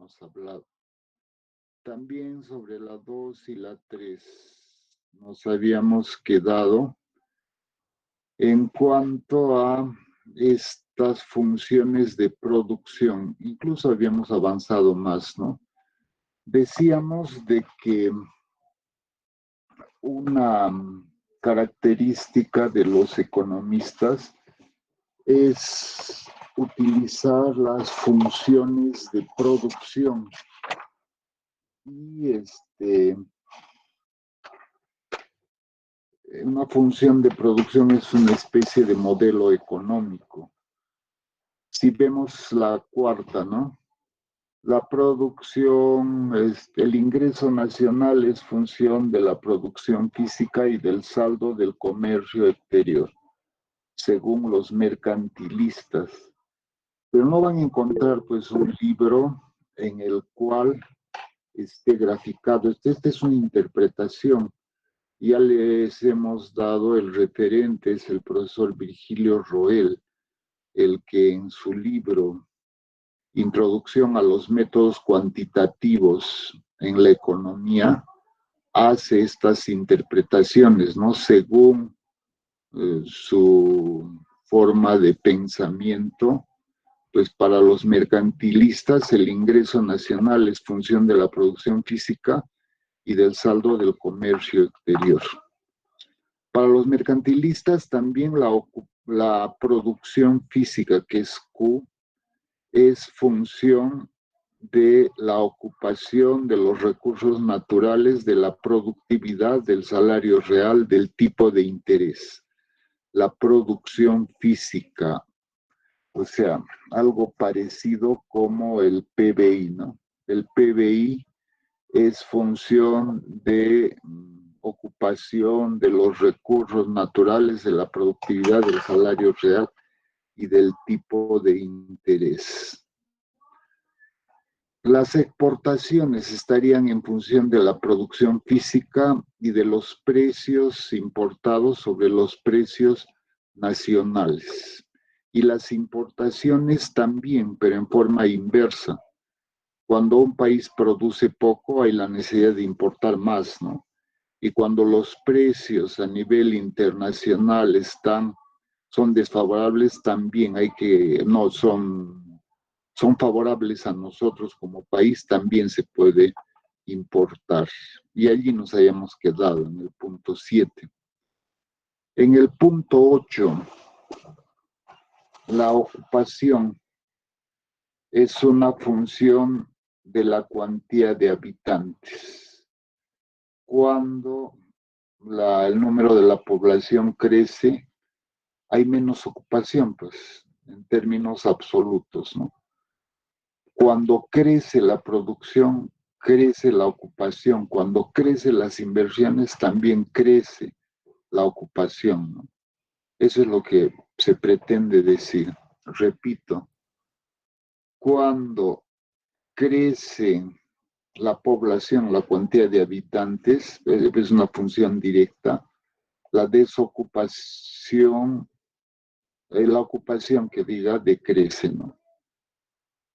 habíamos hablado. También sobre la 2 y la 3 nos habíamos quedado en cuanto a estas funciones de producción. Incluso habíamos avanzado más, ¿no? Decíamos de que una característica de los economistas es utilizar las funciones de producción y una función de producción es una especie de modelo económico. Si vemos la cuarta, ¿no? La producción, el ingreso nacional es función de la producción física y del saldo del comercio exterior, según los mercantilistas. Pero no van a encontrar pues un libro en el cual esté graficado. Esta es una interpretación. Ya les hemos dado el referente, es el profesor Virgilio Roel, el que en su libro Introducción a los métodos cuantitativos en la economía hace estas interpretaciones, ¿no? Según su forma de pensamiento, pues para los mercantilistas el ingreso nacional es función de la producción física y del saldo del comercio exterior. Para los mercantilistas también la producción física, que es Q, es función de la ocupación de los recursos naturales, de la productividad, del salario real, del tipo de interés. La producción física, o sea, algo parecido como el PBI, ¿no? El PBI es función de ocupación de los recursos naturales, de la productividad, del salario real y del tipo de interés. Las exportaciones estarían en función de la producción física y de los precios importados sobre los precios nacionales. Y las importaciones también, pero en forma inversa. Cuando un país produce poco, hay la necesidad de importar más, ¿no? Y cuando los precios a nivel internacional son desfavorables, también son favorables a nosotros como país, también se puede importar. Y allí nos hayamos quedado en el punto 7. En el punto 8, la ocupación es una función de la cuantía de habitantes. Cuando el número de la población crece, hay menos ocupación, pues, en términos absolutos, ¿no? Cuando crece la producción, crece la ocupación. Cuando crecen las inversiones, también crece la ocupación, ¿no? Eso es lo que se pretende decir. Repito, cuando crece la población, la cuantía de habitantes, es una función directa. La desocupación, la ocupación que diga decrece, ¿no?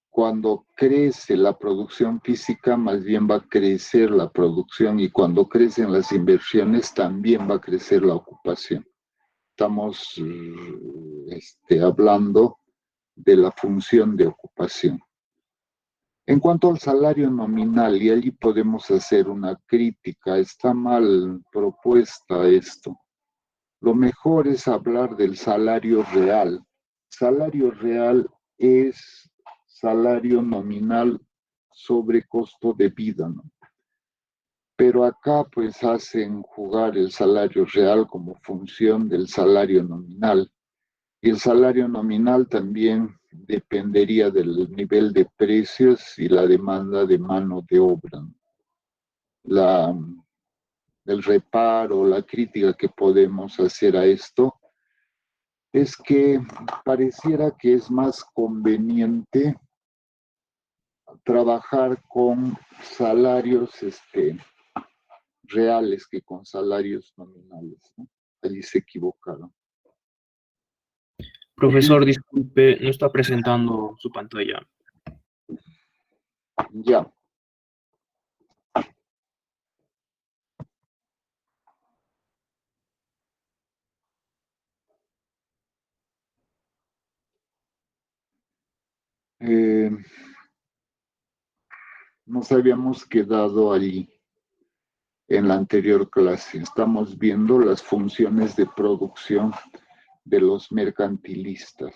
Cuando crece la producción física, más bien va a crecer la producción, y cuando crecen las inversiones, también va a crecer la ocupación. Estamos hablando de la función de ocupación. En cuanto al salario nominal, y allí podemos hacer una crítica, está mal propuesta esto. Lo mejor es hablar del salario real. Salario real es salario nominal sobre costo de vida, ¿no? Pero acá pues hacen jugar el salario real como función del salario nominal. Y el salario nominal también dependería del nivel de precios y la demanda de mano de obra. El reparo, la crítica que podemos hacer a esto es que pareciera que es más conveniente trabajar con salarios reales que con salarios nominales, ¿no? Allí se equivocaron. Profesor, disculpe, no está presentando su pantalla. Ya. Eh, Nos habíamos quedado allí en la anterior clase. Estamos viendo las funciones de producción de los mercantilistas.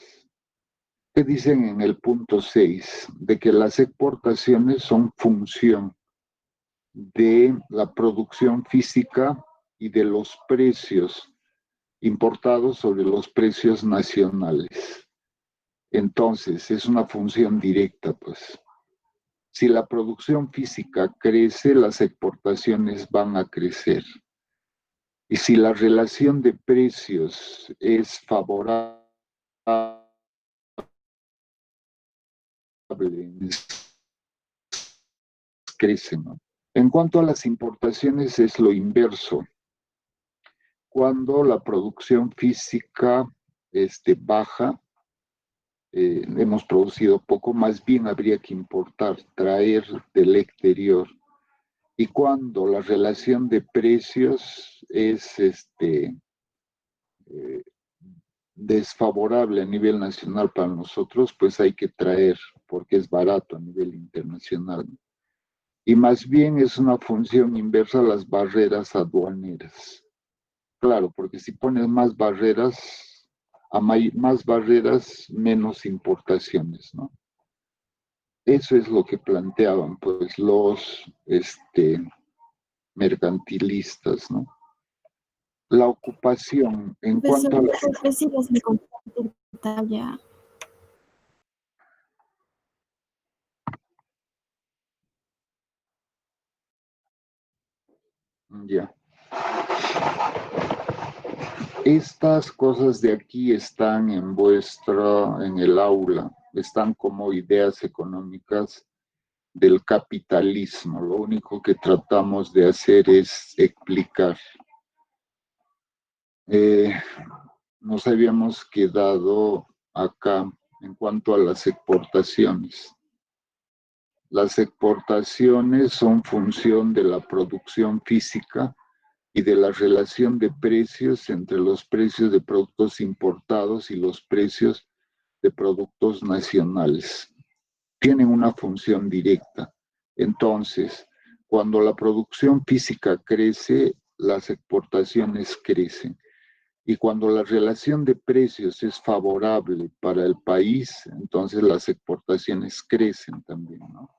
¿Qué dicen en el punto 6? De que las exportaciones son función de la producción física y de los precios importados sobre los precios nacionales. Entonces, es una función directa, pues. Si la producción física crece, las exportaciones van a crecer. Y si la relación de precios es favorable, crecen, ¿no? En cuanto a las importaciones, es lo inverso. Cuando la producción física baja, hemos producido poco, más bien habría que importar, traer del exterior. Y cuando la relación de precios es desfavorable a nivel nacional para nosotros, pues hay que traer porque es barato a nivel internacional. Y más bien es una función inversa a las barreras aduaneras. Claro, porque si pones más barreras, más barreras, menos importaciones, ¿no? Eso es lo que planteaban, pues, los mercantilistas, ¿no? La ocupación, en Profesor, cuanto a la... ¿por qué sigue sin compartir pantalla? Ya. Estas cosas de aquí están en el aula, están como ideas económicas del capitalismo. Lo único que tratamos de hacer es explicar. Eh, Nos habíamos quedado acá en cuanto a las exportaciones. Las exportaciones son función de la producción física y de la relación de precios entre los precios de productos importados y los precios de productos nacionales. Tienen una función directa. Entonces, cuando la producción física crece, las exportaciones crecen. Y cuando la relación de precios es favorable para el país, entonces las exportaciones crecen también, ¿no?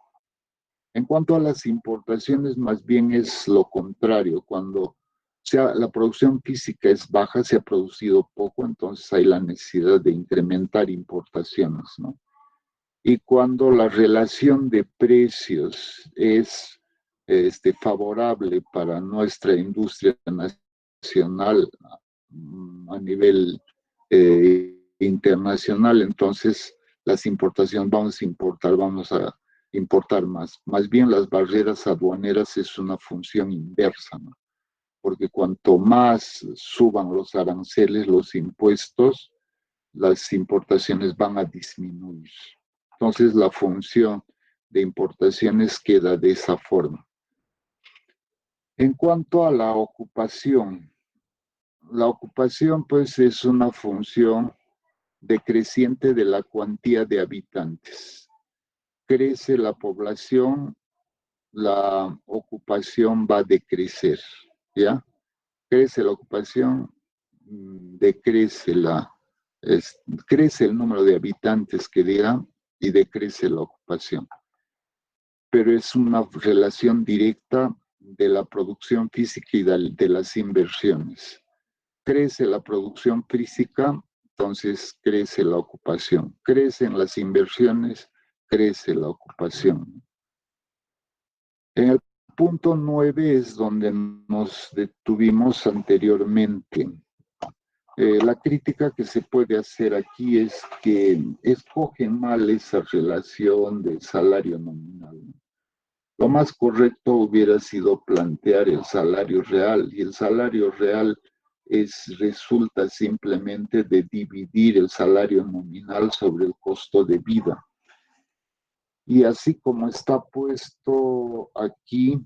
En cuanto a las importaciones, más bien es lo contrario. Cuando la producción física es baja, se ha producido poco, entonces hay la necesidad de incrementar importaciones, ¿no? Y cuando la relación de precios es favorable para nuestra industria nacional a nivel internacional, entonces las importaciones vamos a importar más. Más bien las barreras aduaneras es una función inversa, ¿no? Porque cuanto más suban los aranceles, los impuestos, las importaciones van a disminuir. Entonces la función de importaciones queda de esa forma. En cuanto a la ocupación pues es una función decreciente de la cuantía de habitantes. Crece la población, la ocupación va a decrecer, ¿ya? Crece la ocupación, decrece crece el número de habitantes que diga y decrece la ocupación. Pero es una relación directa de la producción física y de las inversiones. Crece la producción física, entonces crece la ocupación. Crecen las inversiones, crece la ocupación. En el punto 9 es donde nos detuvimos anteriormente. La crítica que se puede hacer aquí es que escogen mal esa relación del salario nominal. Lo más correcto hubiera sido plantear el salario real, y el salario real resulta simplemente de dividir el salario nominal sobre el costo de vida. Y así como está puesto aquí,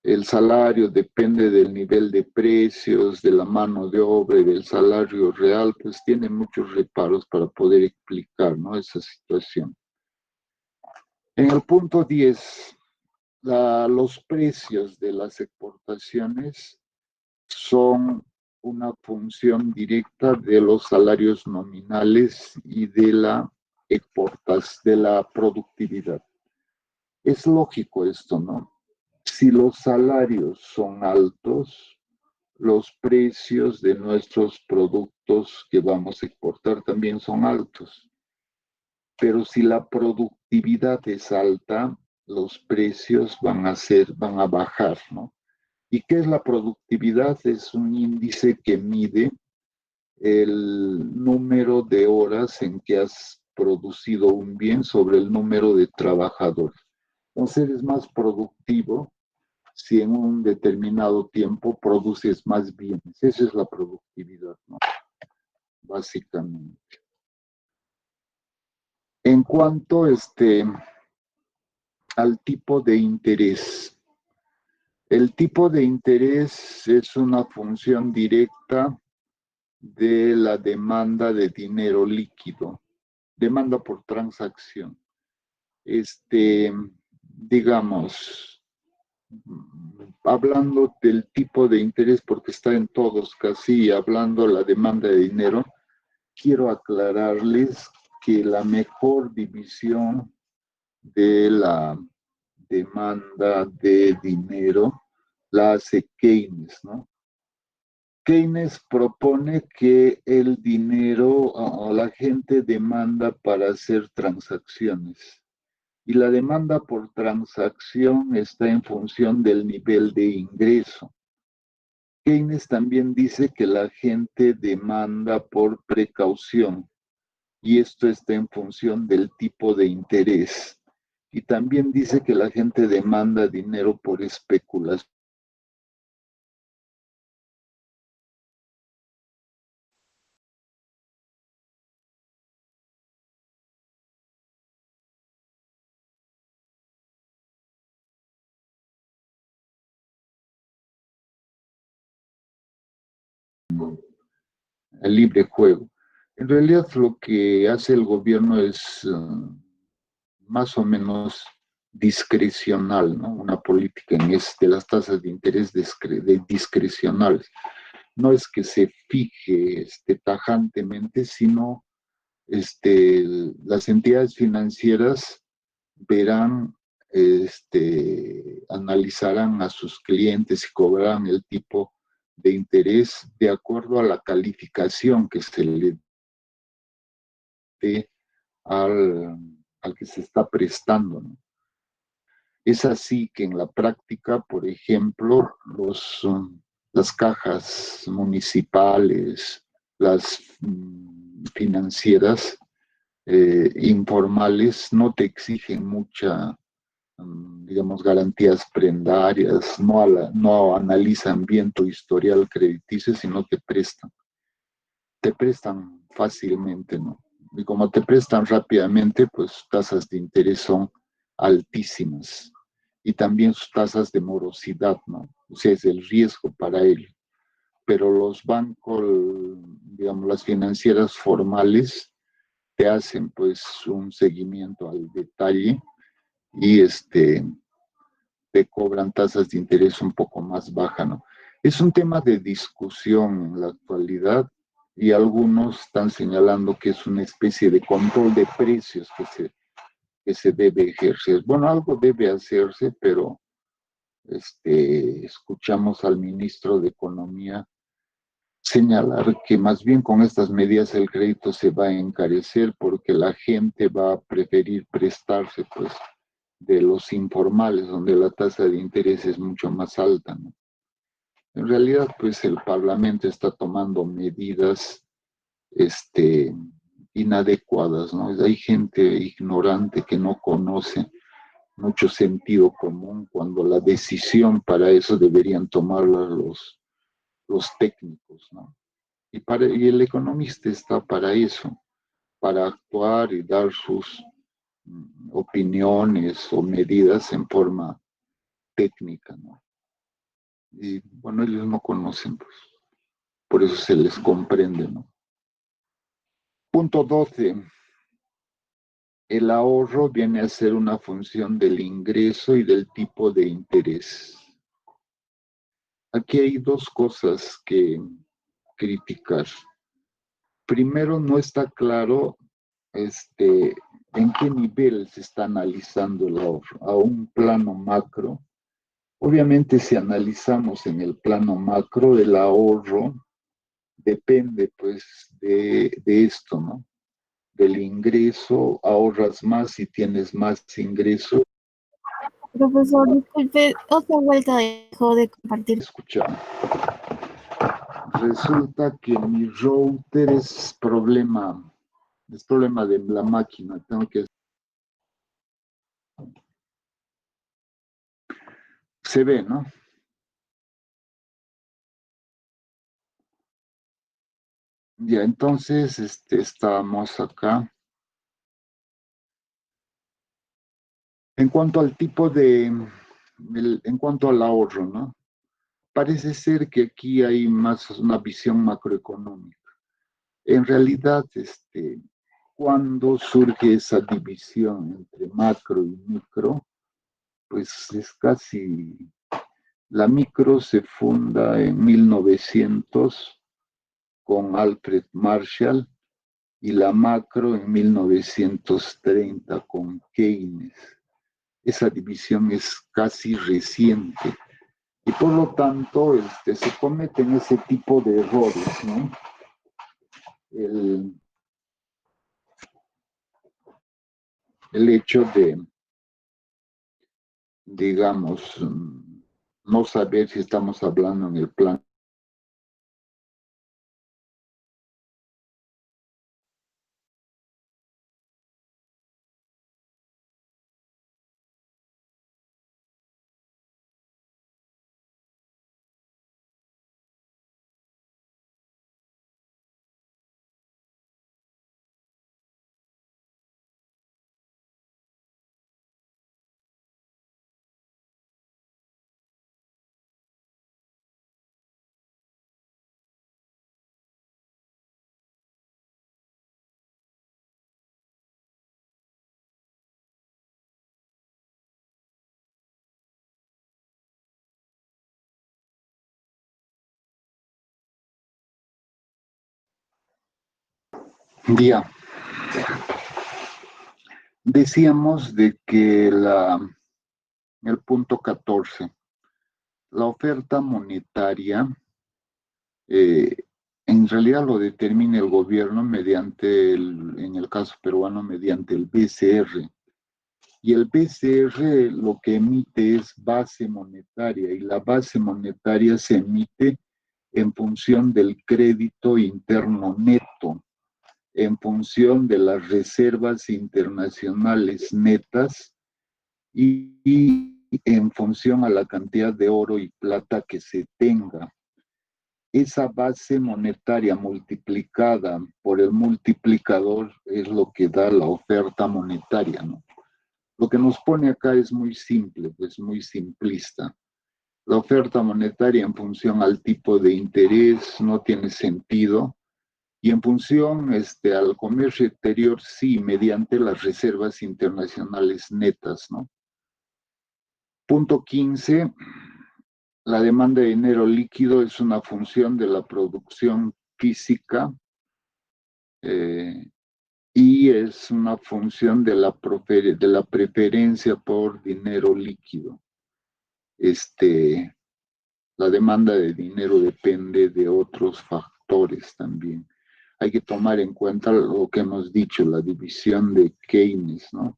el salario depende del nivel de precios, de la mano de obra y del salario real, pues tiene muchos reparos para poder explicar, ¿no?, esa situación. En el punto 10, los precios de las exportaciones son una función directa de los salarios nominales y de de la productividad. Es lógico esto, ¿no? Si los salarios son altos, los precios de nuestros productos que vamos a exportar también son altos. Pero si la productividad es alta, los precios van a bajar, ¿no? ¿Y qué es la productividad? Es un índice que mide el número de horas en que has producido un bien sobre el número de trabajadores. Entonces eres más productivo si en un determinado tiempo produces más bienes. Esa es la productividad, ¿no?, básicamente. En cuanto al tipo de interés, el tipo de interés es una función directa de la demanda de dinero líquido, demanda por transacción. Digamos, hablando del tipo de interés, porque está en todos casi, hablando la demanda de dinero, quiero aclararles que la mejor división de la demanda de dinero la hace Keynes, ¿no? Keynes propone que el dinero o la gente demanda para hacer transacciones y la demanda por transacción está en función del nivel de ingreso. Keynes también dice que la gente demanda por precaución y esto está en función del tipo de interés. Y también dice que la gente demanda dinero por especulación. El libre juego. En realidad lo que hace el gobierno es más o menos discrecional, ¿no? Una política de las tasas de interés discrecionales. No es que se fije tajantemente, sino las entidades financieras verán, analizarán a sus clientes y cobrarán el tipo de interés de acuerdo a la calificación que se le dé al que se está prestando, ¿no? Es así que en la práctica, por ejemplo, las cajas municipales, las financieras informales no te exigen mucha, digamos, garantías prendarias, no analizan bien tu historial crediticio, sino te prestan fácilmente, ¿no? Y como te prestan rápidamente, pues tasas de interés son altísimas. Y también sus tasas de morosidad, ¿no? O sea, es el riesgo para él. Pero los bancos, digamos, las financieras formales, te hacen pues un seguimiento al detalle y te cobran tasas de interés un poco más bajas, ¿no? Es un tema de discusión en la actualidad y algunos están señalando que es una especie de control de precios que se debe ejercer. Bueno, algo debe hacerse, pero escuchamos al ministro de Economía señalar que más bien con estas medidas el crédito se va a encarecer porque la gente va a preferir prestarse pues de los informales donde la tasa de interés es mucho más alta, ¿no? En realidad pues el Parlamento está tomando medidas este, inadecuadas, ¿no? Hay gente ignorante que no conoce mucho sentido común cuando la decisión para eso deberían tomarla los técnicos, ¿no? Y el economista está para eso, para actuar y dar opiniones o medidas en forma técnica, ¿no? Y bueno, ellos no conocen, pues, por eso se les comprende, ¿no? Punto 12. El ahorro viene a ser una función del ingreso y del tipo de interés. Aquí hay dos cosas que criticar. Primero, no está claro en qué nivel se está analizando el ahorro. A un plano macro. Obviamente, si analizamos en el plano macro, el ahorro depende pues de esto, ¿no? Del ingreso, ahorras más si tienes más ingreso. Profesor, disculpe, otra vuelta dejó de compartir. Escucha, resulta que mi router es problema de la máquina. Se ve, ¿no? Ya, entonces, estamos acá. En cuanto al en cuanto al ahorro, ¿no? Parece ser que aquí hay más una visión macroeconómica. En realidad, cuando surge esa división entre macro y micro, pues es casi, la micro se funda en 1900 con Alfred Marshall y la macro en 1930 con Keynes. Esa división es casi reciente y por lo tanto se cometen ese tipo de errores, ¿no? El hecho de, digamos, no saber si estamos hablando en el plan. Día. Decíamos de que el punto 14, la oferta monetaria, eh, en realidad lo determina el gobierno mediante, en el caso peruano, mediante el BCR. Y el BCR lo que emite es base monetaria y la base monetaria se emite en función del crédito interno neto, en función de las reservas internacionales netas y en función a la cantidad de oro y plata que se tenga. Esa base monetaria multiplicada por el multiplicador es lo que da la oferta monetaria, ¿no? Lo que nos pone acá es muy simple, pues muy simplista. La oferta monetaria en función al tipo de interés no tiene sentido y en función al comercio exterior sí, mediante las reservas internacionales netas, ¿no? Punto 15. La demanda de dinero líquido es una función de la producción física y es una función de la preferencia por dinero líquido. La demanda de dinero depende de otros factores también. Hay que tomar en cuenta lo que hemos dicho, la división de Keynes, ¿no?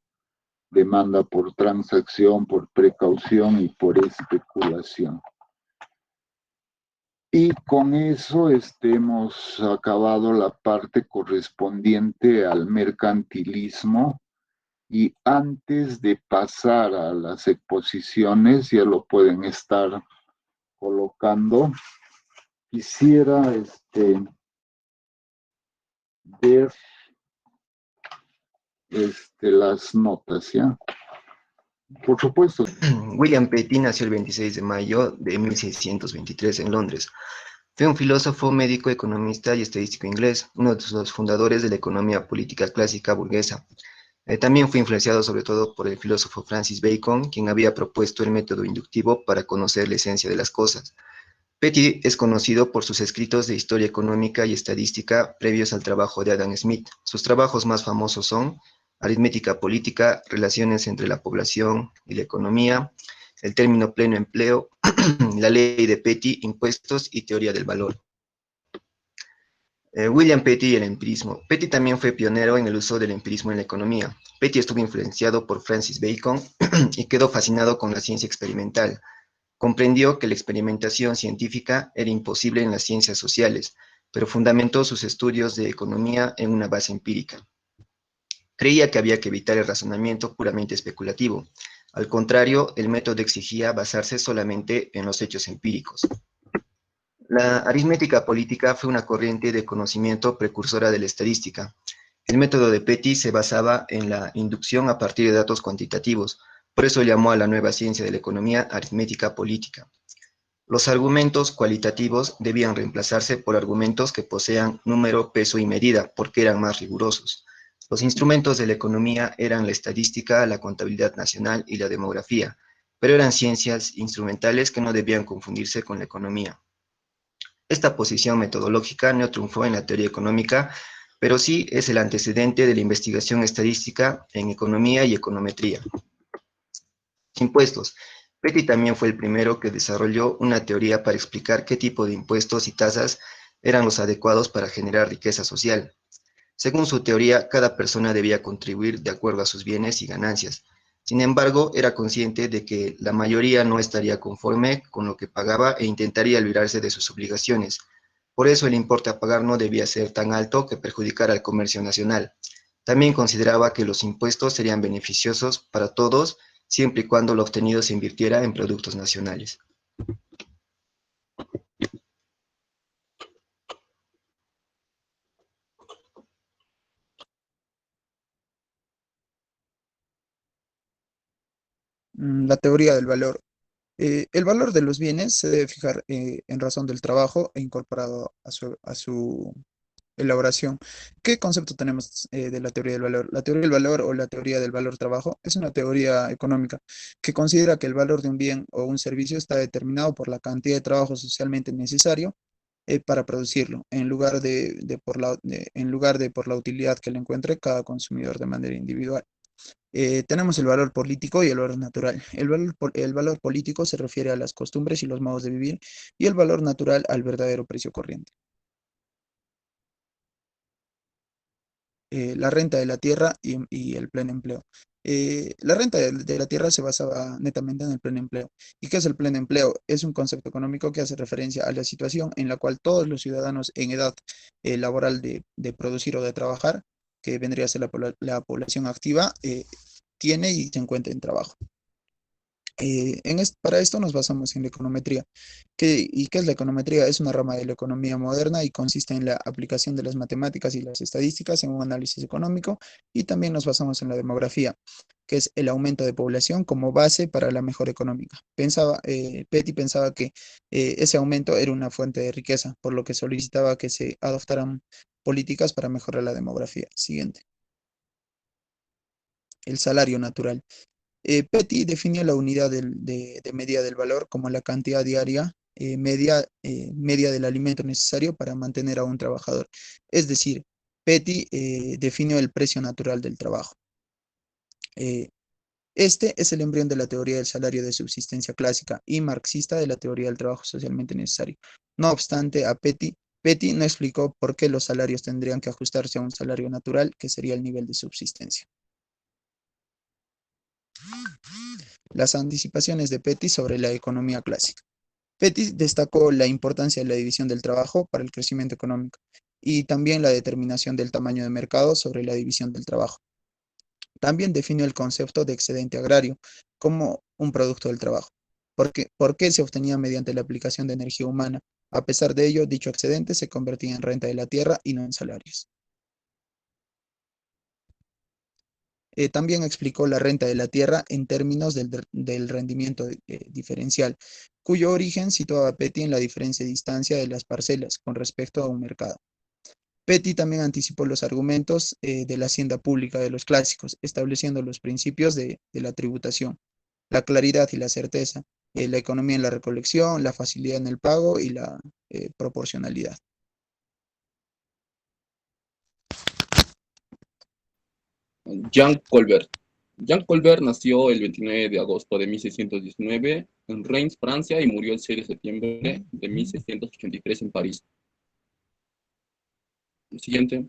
Demanda por transacción, por precaución y por especulación. Y con eso hemos acabado la parte correspondiente al mercantilismo. Y antes de pasar a las exposiciones, ya lo pueden estar colocando, quisiera ver las notas, ¿ya? Por supuesto. William Petty nació el 26 de mayo de 1623 en Londres. Fue un filósofo, médico, economista y estadístico inglés, uno de los fundadores de la economía política clásica burguesa. También fue influenciado sobre todo por el filósofo Francis Bacon, quien había propuesto el método inductivo para conocer la esencia de las cosas. Petty es conocido por sus escritos de historia económica y estadística previos al trabajo de Adam Smith. Sus trabajos más famosos son Aritmética política, Relaciones entre la población y la economía, el término pleno empleo, la ley de Petty, impuestos y teoría del valor. William Petty y el empirismo. Petty también fue pionero en el uso del empirismo en la economía. Petty estuvo influenciado por Francis Bacon y quedó fascinado con la ciencia experimental. Comprendió que la experimentación científica era imposible en las ciencias sociales, pero fundamentó sus estudios de economía en una base empírica. Creía que había que evitar el razonamiento puramente especulativo. Al contrario, el método exigía basarse solamente en los hechos empíricos. La aritmética política fue una corriente de conocimiento precursora de la estadística. El método de Petty se basaba en la inducción a partir de datos cuantitativos, por eso llamó a la nueva ciencia de la economía aritmética política. Los argumentos cualitativos debían reemplazarse por argumentos que posean número, peso y medida, porque eran más rigurosos. Los instrumentos de la economía eran la estadística, la contabilidad nacional y la demografía, pero eran ciencias instrumentales que no debían confundirse con la economía. Esta posición metodológica no triunfó en la teoría económica, pero sí es el antecedente de la investigación estadística en economía y econometría. Impuestos. Petty también fue el primero que desarrolló una teoría para explicar qué tipo de impuestos y tasas eran los adecuados para generar riqueza social. Según su teoría, cada persona debía contribuir de acuerdo a sus bienes y ganancias. Sin embargo, era consciente de que la mayoría no estaría conforme con lo que pagaba e intentaría librarse de sus obligaciones. Por eso el importe a pagar no debía ser tan alto que perjudicara al comercio nacional. También consideraba que los impuestos serían beneficiosos para todos siempre y cuando lo obtenido se invirtiera en productos nacionales. La teoría del valor. El valor de los bienes se debe fijar en razón del trabajo e incorporado a su elaboración. ¿Qué concepto tenemos de la teoría del valor? La teoría del valor o la teoría del valor trabajo es una teoría económica que considera que el valor de un bien o un servicio está determinado por la cantidad de trabajo socialmente necesario para producirlo, en lugar de por la utilidad que le encuentre cada consumidor de manera individual. Tenemos el valor político y el valor natural. El valor político se refiere a las costumbres y los modos de vivir y el valor natural al verdadero precio corriente. La renta de la tierra y el pleno empleo. La renta de la tierra se basaba netamente en el pleno empleo. ¿Y qué es el pleno empleo? Es un concepto económico que hace referencia a la situación en la cual todos los ciudadanos en edad laboral de producir o de trabajar, que vendría a ser la población activa, tiene y se encuentra en trabajo. Para esto nos basamos en la econometría. ¿Y qué es la econometría? Es una rama de la economía moderna y consiste en la aplicación de las matemáticas y las estadísticas en un análisis económico, y también nos basamos en la demografía, que es el aumento de población como base para la mejora económica. Petty pensaba que ese aumento era una fuente de riqueza, por lo que solicitaba que se adoptaran políticas para mejorar la demografía. Siguiente. El salario natural. Petty definió la unidad de medida del valor como la cantidad diaria media del alimento necesario para mantener a un trabajador. Es decir, Petty definió el precio natural del trabajo. Eh, este es el embrión de la teoría del salario de subsistencia clásica y marxista de la teoría del trabajo socialmente necesario. No obstante, Petty no explicó por qué los salarios tendrían que ajustarse a un salario natural, que sería el nivel de subsistencia. Las anticipaciones de Petty sobre la economía clásica. Petty destacó la importancia de la división del trabajo para el crecimiento económico y también la determinación del tamaño de mercado sobre la división del trabajo. También definió el concepto de excedente agrario como un producto del trabajo. ¿Por qué se obtenía mediante la aplicación de energía humana? A pesar de ello, dicho excedente se convertía en renta de la tierra y no en salarios. También explicó la renta de la tierra en términos del rendimiento diferencial, cuyo origen situaba a Petty en la diferencia de distancia de las parcelas con respecto a un mercado. Petty también anticipó los argumentos de la hacienda pública de los clásicos, estableciendo los principios de la tributación, la claridad y la certeza, la economía en la recolección, la facilidad en el pago y la proporcionalidad. Jean Colbert. Jean Colbert nació el 29 de agosto de 1619 en Reims, Francia, y murió el 6 de septiembre de 1683 en París. Siguiente.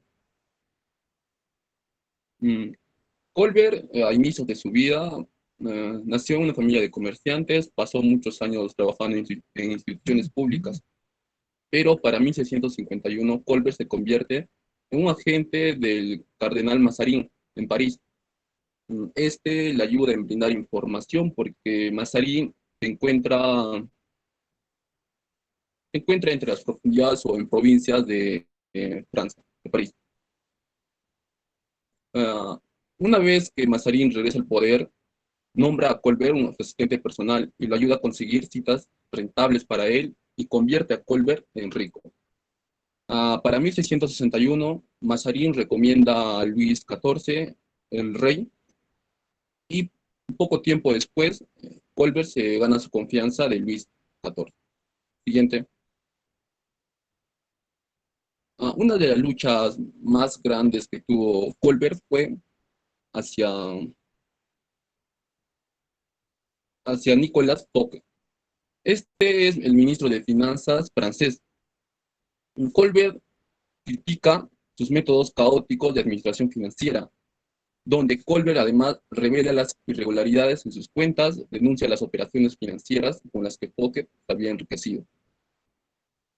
Colbert, a inicios de su vida, nació en una familia de comerciantes, pasó muchos años trabajando en instituciones públicas, pero para 1651 Colbert se convierte en un agente del cardenal Mazarin en París. Este le ayuda en brindar información porque Mazarin se encuentra entre las profundidades o en provincias de Francia, de París. Una vez que Mazarin regresa al poder, nombra a Colbert un asistente personal y lo ayuda a conseguir citas rentables para él y convierte a Colbert en rico. Para 1661, Mazarin recomienda a Luis XIV, el rey, y poco tiempo después, Colbert se gana su confianza de Luis XIV. Siguiente. Una de las luchas más grandes que tuvo Colbert fue hacia Nicolas Fouquet. Este es el ministro de Finanzas francés. Colbert critica sus métodos caóticos de administración financiera, donde Colbert además revela las irregularidades en sus cuentas, denuncia las operaciones financieras con las que Fouquet había enriquecido.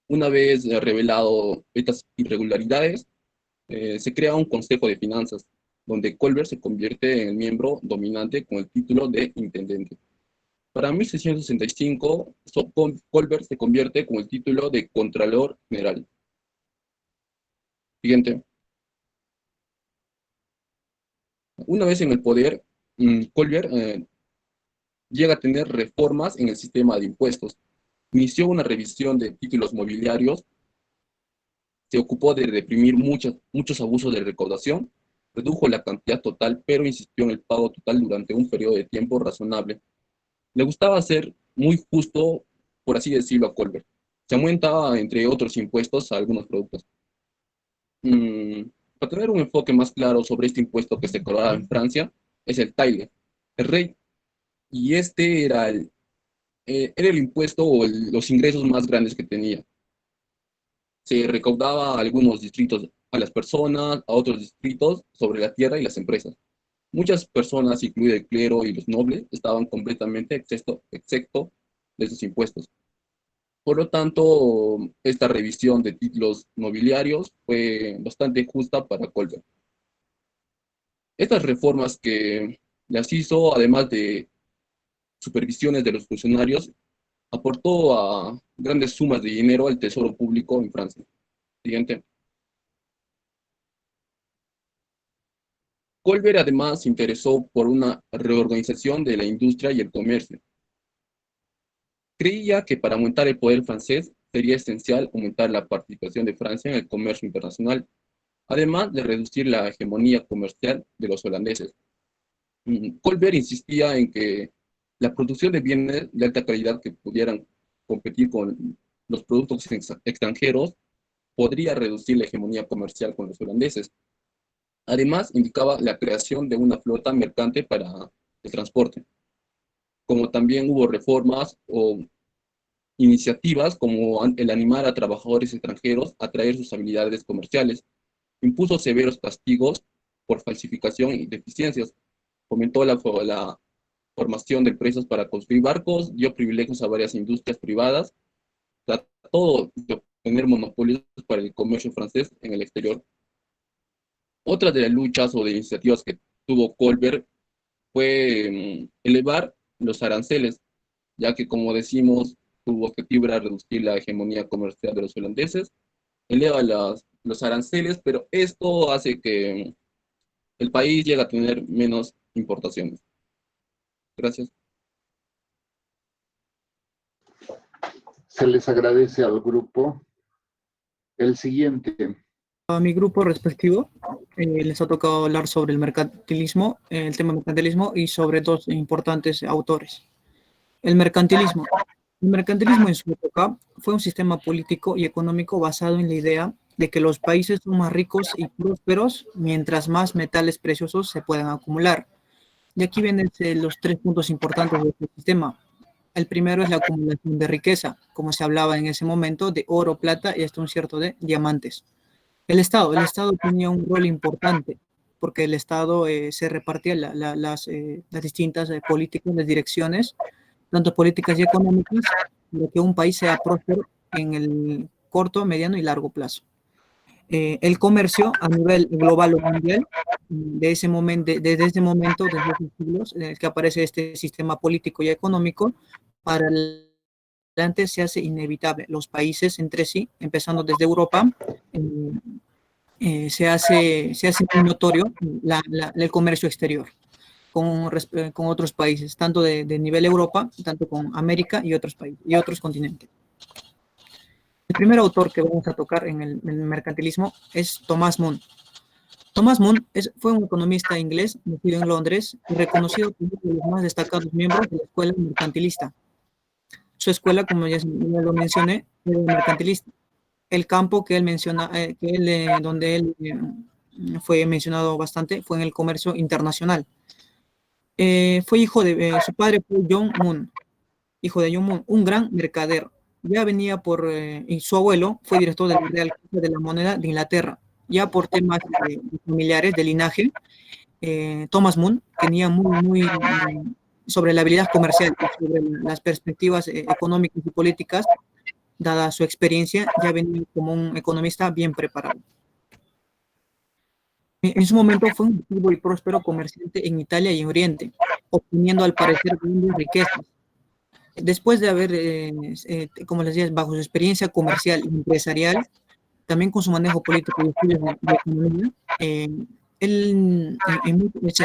Una vez revelado estas irregularidades, se crea un consejo de finanzas, donde Colbert se convierte en el miembro dominante con el título de intendente. Para 1665, Colbert se convierte con el título de Contralor General. Siguiente. Una vez en el poder, Colbert llega a tener reformas en el sistema de impuestos. Inició una revisión de títulos mobiliarios, se ocupó de reprimir muchos abusos de recaudación, redujo la cantidad total, pero insistió en el pago total durante un periodo de tiempo razonable. Le gustaba ser muy justo, por así decirlo, a Colbert. Se aumentaba, entre otros impuestos, a algunos productos. Para tener un enfoque más claro sobre este impuesto que se cobraba en Francia, es el taille, el rey, y este era el impuesto o los ingresos más grandes que tenía. Se recaudaba a algunos distritos a las personas, a otros distritos sobre la tierra y las empresas. Muchas personas, incluido el clero y los nobles, estaban completamente excepto de esos impuestos. Por lo tanto, esta revisión de títulos nobiliarios fue bastante justa para Colbert. Estas reformas que las hizo, además de supervisiones de los funcionarios, aportó a grandes sumas de dinero al tesoro público en Francia. Siguiente. Colbert además se interesó por una reorganización de la industria y el comercio. Creía que para aumentar el poder francés sería esencial aumentar la participación de Francia en el comercio internacional, además de reducir la hegemonía comercial de los holandeses. Colbert insistía en que la producción de bienes de alta calidad que pudieran competir con los productos extranjeros podría reducir la hegemonía comercial con los holandeses. Además, indicaba la creación de una flota mercante para el transporte. Como también hubo reformas o iniciativas como el animar a trabajadores extranjeros a traer sus habilidades comerciales. Impuso severos castigos por falsificación y deficiencias. Fomentó la formación de empresas para construir barcos, dio privilegios a varias industrias privadas, trató de obtener monopolios para el comercio francés en el exterior. Otra de las luchas o de iniciativas que tuvo Colbert fue elevar los aranceles, ya que, como decimos, su objetivo era reducir la hegemonía comercial de los holandeses. Eleva los aranceles, pero esto hace que el país llega a tener menos importaciones. Gracias. Se les agradece al grupo. El siguiente. A mi grupo respectivo les ha tocado hablar sobre el mercantilismo, el tema mercantilismo y sobre dos importantes autores. El mercantilismo. El mercantilismo en su época fue un sistema político y económico basado en la idea de que los países son más ricos y prósperos mientras más metales preciosos se puedan acumular. Y aquí vienen los tres puntos importantes de este sistema. El primero es la acumulación de riqueza, como se hablaba en ese momento, de oro, plata y hasta un cierto de diamantes. El Estado tenía un rol importante, porque el Estado se repartía las distintas políticas, las direcciones, tanto políticas y económicas, para que un país sea próspero en el corto, mediano y largo plazo. El comercio a nivel global o mundial, desde ese momento, desde esos siglos en el que aparece este sistema político y económico, para adelante se hace inevitable. Los países entre sí, empezando desde Europa, se hace muy notorio el comercio exterior con otros países, tanto de nivel Europa, tanto con América y otros países y otros continentes. El primer autor que vamos a tocar en el mercantilismo es Thomas Moon. Thomas Moon fue un economista inglés nacido en Londres y reconocido como uno de los más destacados miembros de la escuela mercantilista. Su escuela, como ya lo mencioné, era mercantilista. El campo que él menciona, donde él fue mencionado bastante, fue en el comercio internacional. Fue hijo de, su padre fue John Moon, hijo de John Moon, un gran mercader. Ya venía y su abuelo fue director de la Real Casa de la Moneda de Inglaterra. Ya por temas familiares, de linaje, Thomas Moon tenía muy sobre la habilidad comercial y sobre las perspectivas económicas y políticas, dada su experiencia, ya venía como un economista bien preparado. En su momento fue un activo y próspero comerciante en Italia y en Oriente, obteniendo al parecer grandes riquezas. Después de haber, como les decía, bajo su experiencia comercial y empresarial, también con su manejo político y estudios de economía, él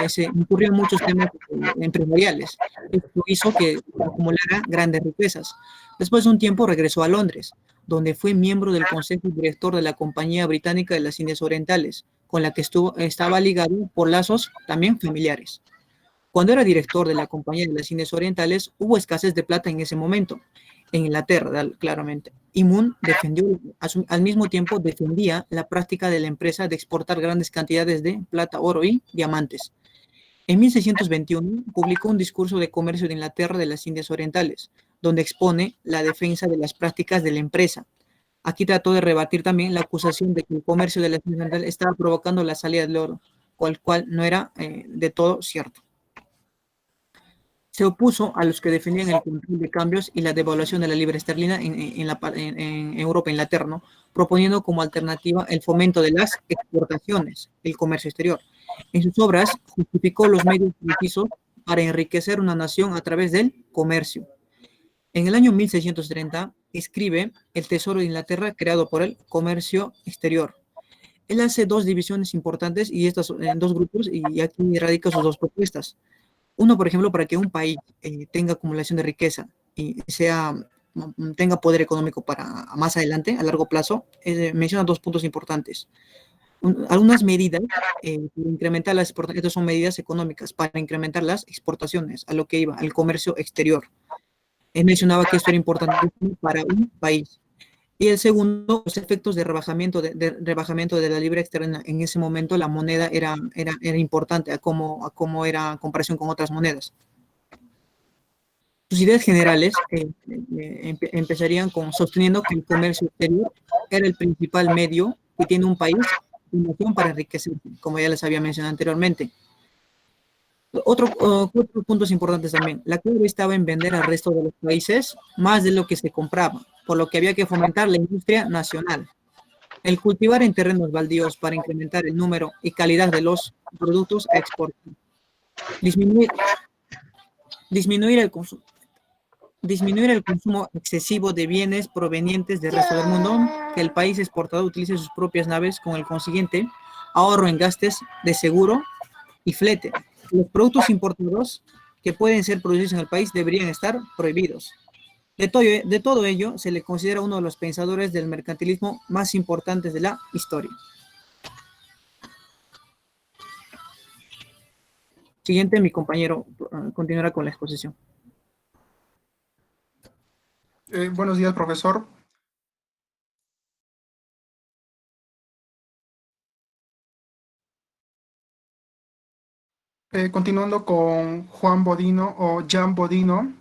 se incurrió en muchos temas empresariales. Esto hizo que acumulara grandes riquezas. Después de un tiempo regresó a Londres, donde fue miembro del consejo director de la Compañía Británica de las Indias Orientales, con la que estaba ligado por lazos también familiares. Cuando era director de la Compañía de las Indias Orientales, hubo escasez de plata en ese momento, en Inglaterra, claramente. Y Moon al mismo tiempo defendía la práctica de la empresa de exportar grandes cantidades de plata, oro y diamantes. En 1621 publicó un discurso de comercio de Inglaterra de las Indias Orientales, donde expone la defensa de las prácticas de la empresa. Aquí trató de rebatir también la acusación de que el comercio de las Indias Orientales estaba provocando la salida del oro, cual no era de todo cierto. Se opuso a los que defendían el control de cambios y la devaluación de la libra esterlina en Europa, Inglaterra, ¿no? Proponiendo como alternativa el fomento de las exportaciones, el comercio exterior. En sus obras justificó los medios precisos para enriquecer una nación a través del comercio. En el año 1630 escribe El Tesoro de Inglaterra, creado por el comercio exterior. Él hace dos divisiones importantes y estas en dos grupos, y aquí radica sus dos propuestas. Uno, por ejemplo, para que un país tenga acumulación de riqueza y tenga poder económico para más adelante, a largo plazo, menciona dos puntos importantes. Algunas medidas para incrementar las exportaciones, estas son medidas económicas, para incrementar las exportaciones, a lo que iba, al comercio exterior. Él mencionaba que esto era importante para un país. Y el segundo, los efectos de rebajamiento de la libra externa. En ese momento la moneda era importante a cómo era en comparación con otras monedas. Sus ideas generales empezarían sosteniendo que el comercio exterior era el principal medio que tiene un país para enriquecerse, como ya les había mencionado anteriormente. Otros puntos importantes también. La clave estaba en vender al resto de los países más de lo que se compraba, por lo que había que fomentar la industria nacional. El cultivar en terrenos baldíos para incrementar el número y calidad de los productos a exportar. Disminuir el consumo excesivo de bienes provenientes del resto del mundo, que el país exportador utilice sus propias naves con el consiguiente ahorro en gastos de seguro y flete. Los productos importados que pueden ser producidos en el país deberían estar prohibidos. De todo ello, se le considera uno de los pensadores del mercantilismo más importantes de la historia. Siguiente, mi compañero continuará con la exposición. Buenos días, profesor. Continuando con Juan Bodino o Jean Bodino,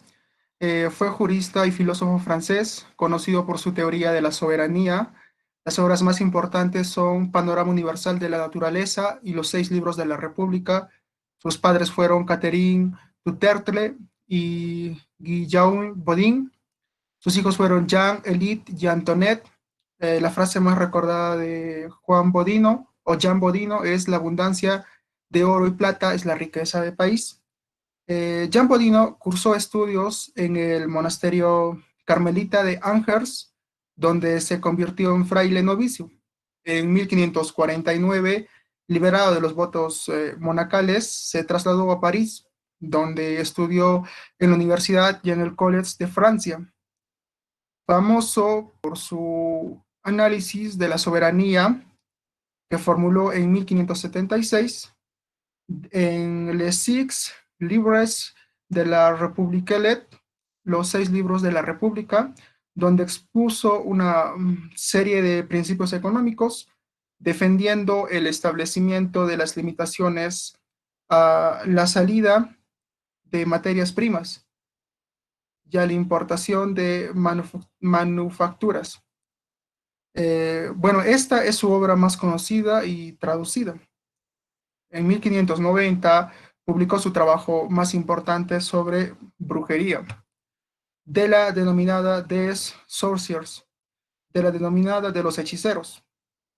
fue jurista y filósofo francés, conocido por su teoría de la soberanía. Las obras más importantes son Panorama Universal de la Naturaleza y Los 6 libros de la República. Sus padres fueron Catherine du Tertre y Guillaume Bodin. Sus hijos fueron Jean, Élite y Antoinette. La frase más recordada de Juan Bodino o Jean Bodino es: la abundancia de oro y plata es la riqueza del país. Jean Bodino cursó estudios en el monasterio carmelita de Angers, donde se convirtió en fraile novicio. En 1549, liberado de los votos monacales, se trasladó a París, donde estudió en la universidad y en el College de Francia. Famoso por su análisis de la soberanía que formuló en 1576 en Les 6 livres de la République, los 6 libros de la República, donde expuso una serie de principios económicos defendiendo el establecimiento de las limitaciones a la salida de materias primas y a la importación de manufacturas. Bueno, esta es su obra más conocida y traducida. En 1590 publicó su trabajo más importante sobre brujería, de la denominada des sorciers, de la denominada de los hechiceros.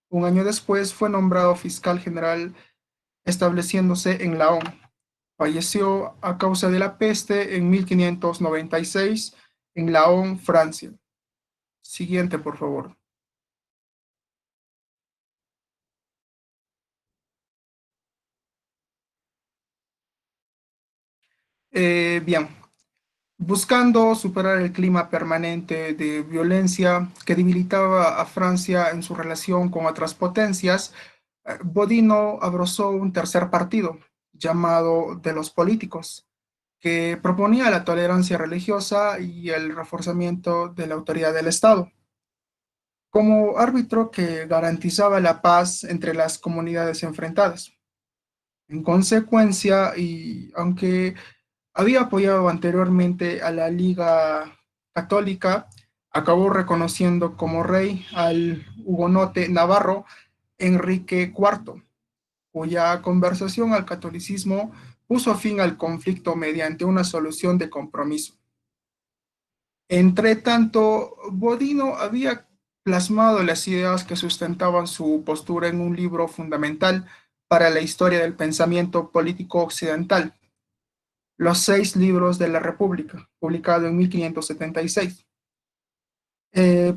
Un año después fue nombrado fiscal general, estableciéndose en Laon. Falleció a causa de la peste en 1596 en Laon, Francia. Siguiente, por favor. Bien, buscando superar el clima permanente de violencia que debilitaba a Francia en su relación con otras potencias, Bodino abrazó un tercer partido, llamado de los políticos, que proponía la tolerancia religiosa y el reforzamiento de la autoridad del Estado, como árbitro que garantizaba la paz entre las comunidades enfrentadas. En consecuencia, y aunque había apoyado anteriormente a la Liga Católica, acabó reconociendo como rey al hugonote navarro Enrique IV, cuya conversión al catolicismo puso fin al conflicto mediante una solución de compromiso. Entre tanto, Bodino había plasmado las ideas que sustentaban su postura en un libro fundamental para la historia del pensamiento político occidental, Los 6 libros de la República, publicado en 1576.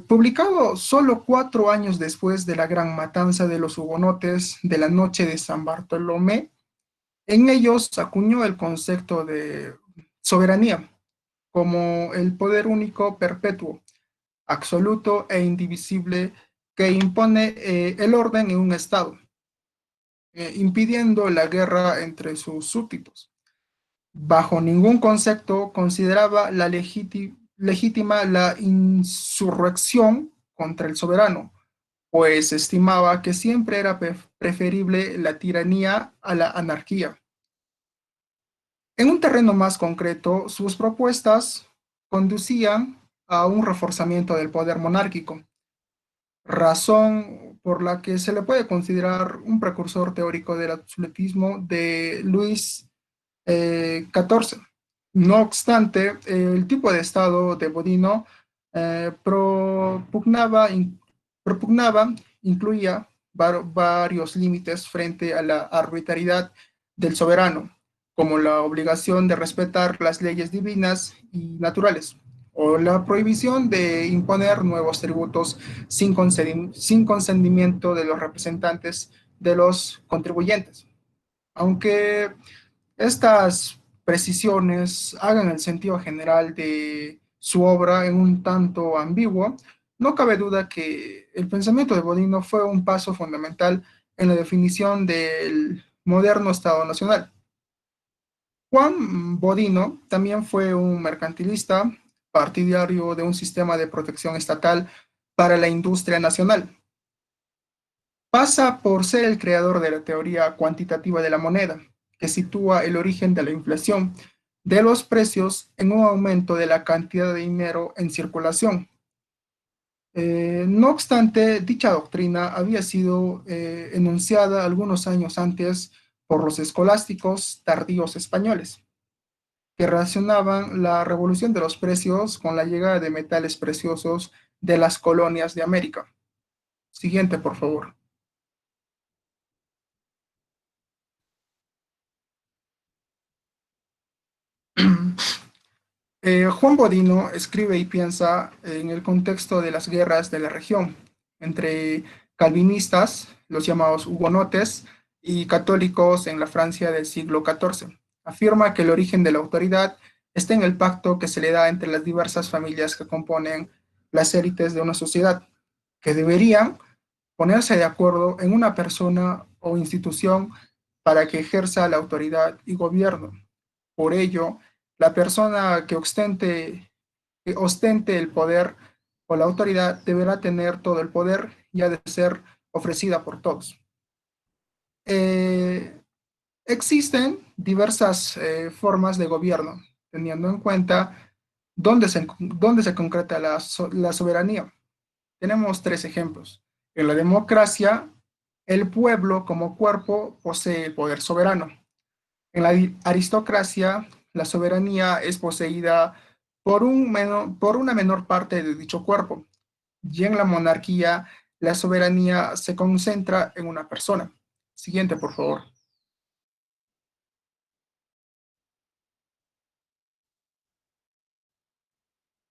Publicado solo 4 años después de la gran matanza de los hugonotes de la noche de San Bartolomé, en ellos acuñó el concepto de soberanía como el poder único, perpetuo, absoluto e indivisible que impone el orden en un estado, impidiendo la guerra entre sus súbditos. Bajo ningún concepto consideraba legítima la insurrección contra el soberano, pues estimaba que siempre era preferible la tiranía a la anarquía. En un terreno más concreto, sus propuestas conducían a un reforzamiento del poder monárquico, razón por la que se le puede considerar un precursor teórico del absolutismo de Luis XIV. No obstante, el tipo de Estado de Bodino propugnaba, incluía varios límites frente a la arbitrariedad del soberano, como la obligación de respetar las leyes divinas y naturales, o la prohibición de imponer nuevos tributos sin consentimiento de los representantes de los contribuyentes. Aunque estas precisiones hagan el sentido general de su obra en un tanto ambiguo, no cabe duda que el pensamiento de Bodino fue un paso fundamental en la definición del moderno Estado Nacional. Juan Bodino también fue un mercantilista, partidario de un sistema de protección estatal para la industria nacional. Pasa por ser el creador de la teoría cuantitativa de la moneda, que sitúa el origen de la inflación de los precios en un aumento de la cantidad de dinero en circulación. No obstante, dicha doctrina había sido enunciada algunos años antes por los escolásticos tardíos españoles, que relacionaban la revolución de los precios con la llegada de metales preciosos de las colonias de América. Siguiente, por favor. Juan Bodino escribe y piensa en el contexto de las guerras de la región entre calvinistas, los llamados hugonotes, y católicos en la Francia del siglo XIV. Afirma que el origen de la autoridad está en el pacto que se le da entre las diversas familias que componen las élites de una sociedad, que deberían ponerse de acuerdo en una persona o institución para que ejerza la autoridad y gobierno. Por ello, la persona que ostente el poder o la autoridad deberá tener todo el poder y ha de ser ofrecida por todos. Eh, Existen diversas formas de gobierno, teniendo en cuenta dónde se concreta la soberanía. Tenemos tres ejemplos. En la democracia, el pueblo como cuerpo posee el poder soberano. En la aristocracia, la soberanía es poseída por una menor parte de dicho cuerpo. Y en la monarquía, la soberanía se concentra en una persona. Siguiente, por favor.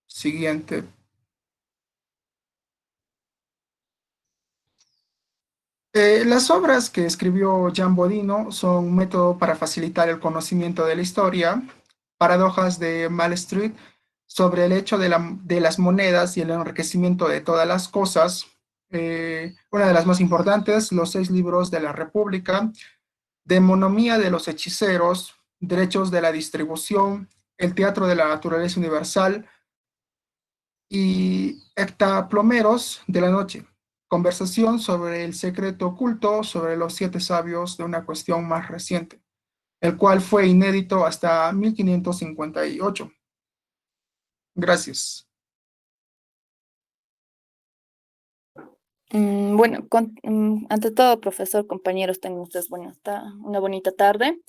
Siguiente. Las obras que escribió Jean Bodino son un método para facilitar el conocimiento de la historia, paradojas de Malestreet sobre el hecho de las monedas y el enriquecimiento de todas las cosas. Una de las más importantes, los 6 libros de la República, Demonomía de los hechiceros, Derechos de la distribución, El teatro de la naturaleza universal y Hectaplomeros de la noche. Conversación sobre el secreto oculto sobre los 7 sabios de una cuestión más reciente, el cual fue inédito hasta 1558. Gracias. Bueno, ante todo, profesor, compañeros, tengan ustedes una bonita tarde.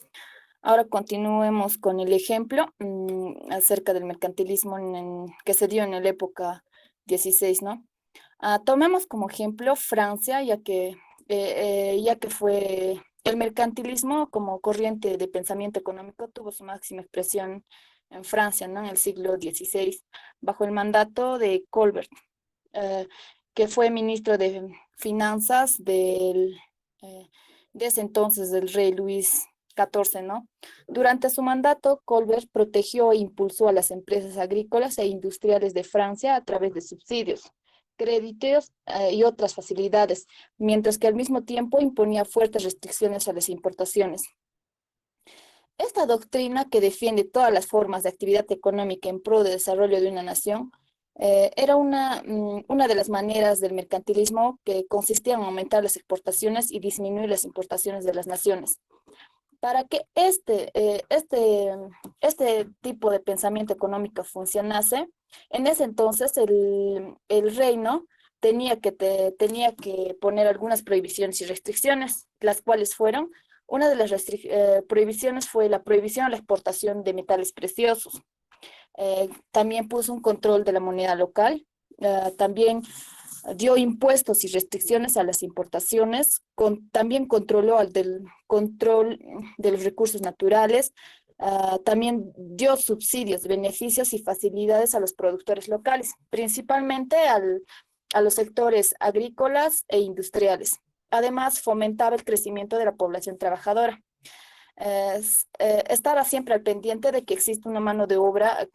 Ahora continuemos con el ejemplo acerca del mercantilismo que se dio en la época 16, ¿no? Tomemos como ejemplo Francia, ya que fue el mercantilismo como corriente de pensamiento económico tuvo su máxima expresión en Francia, ¿no? En el siglo XVI, bajo el mandato de Colbert, eh, que fue ministro de Finanzas de ese entonces del rey Luis XIV, ¿no? Durante su mandato, Colbert protegió e impulsó a las empresas agrícolas e industriales de Francia a través de subsidios, créditos y otras facilidades, mientras que al mismo tiempo imponía fuertes restricciones a las importaciones. Esta doctrina, que defiende todas las formas de actividad económica en pro de desarrollo de una nación, era una de las maneras del mercantilismo que consistía en aumentar las exportaciones y disminuir las importaciones de las naciones. Para que este tipo de pensamiento económico funcionase, en ese entonces el reino tenía que poner algunas prohibiciones y restricciones, las cuales fueron, una de las prohibiciones fue la prohibición a la exportación de metales preciosos. También puso un control de la moneda local, también dio impuestos y restricciones a las importaciones, también controló control de los recursos naturales, también dio subsidios, beneficios y facilidades a los productores locales, principalmente a los sectores agrícolas e industriales. Además, fomentaba el crecimiento de la población trabajadora. Estaba siempre al pendiente de que existe una mano de obra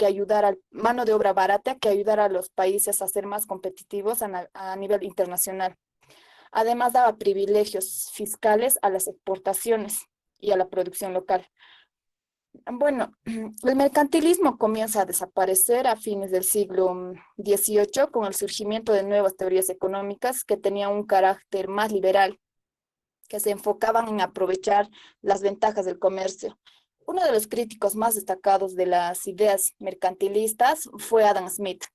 mano de obra barata que ayudara a los países a ser más competitivos a nivel internacional. Además, daba privilegios fiscales a las exportaciones y a la producción local. Bueno, el mercantilismo comienza a desaparecer a fines del siglo XVIII con el surgimiento de nuevas teorías económicas que tenían un carácter más liberal, que se enfocaban en aprovechar las ventajas del comercio. Uno de los críticos más destacados de las ideas mercantilistas fue Adam Smith,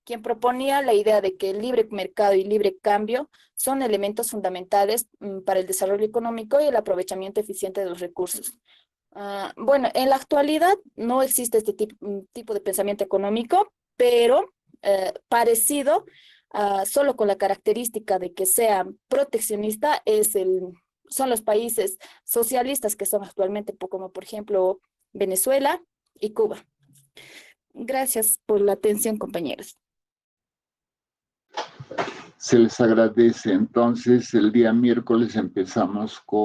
quien proponía la idea de que el libre mercado y libre cambio son elementos fundamentales para el desarrollo económico y el aprovechamiento eficiente de los recursos. Bueno, en la actualidad no existe este tipo de pensamiento económico, pero parecido, solo con la característica de que sea proteccionista, son los países socialistas que son actualmente, como por ejemplo Venezuela y Cuba. Gracias por la atención, compañeros. Se les agradece. Entonces, el día miércoles empezamos con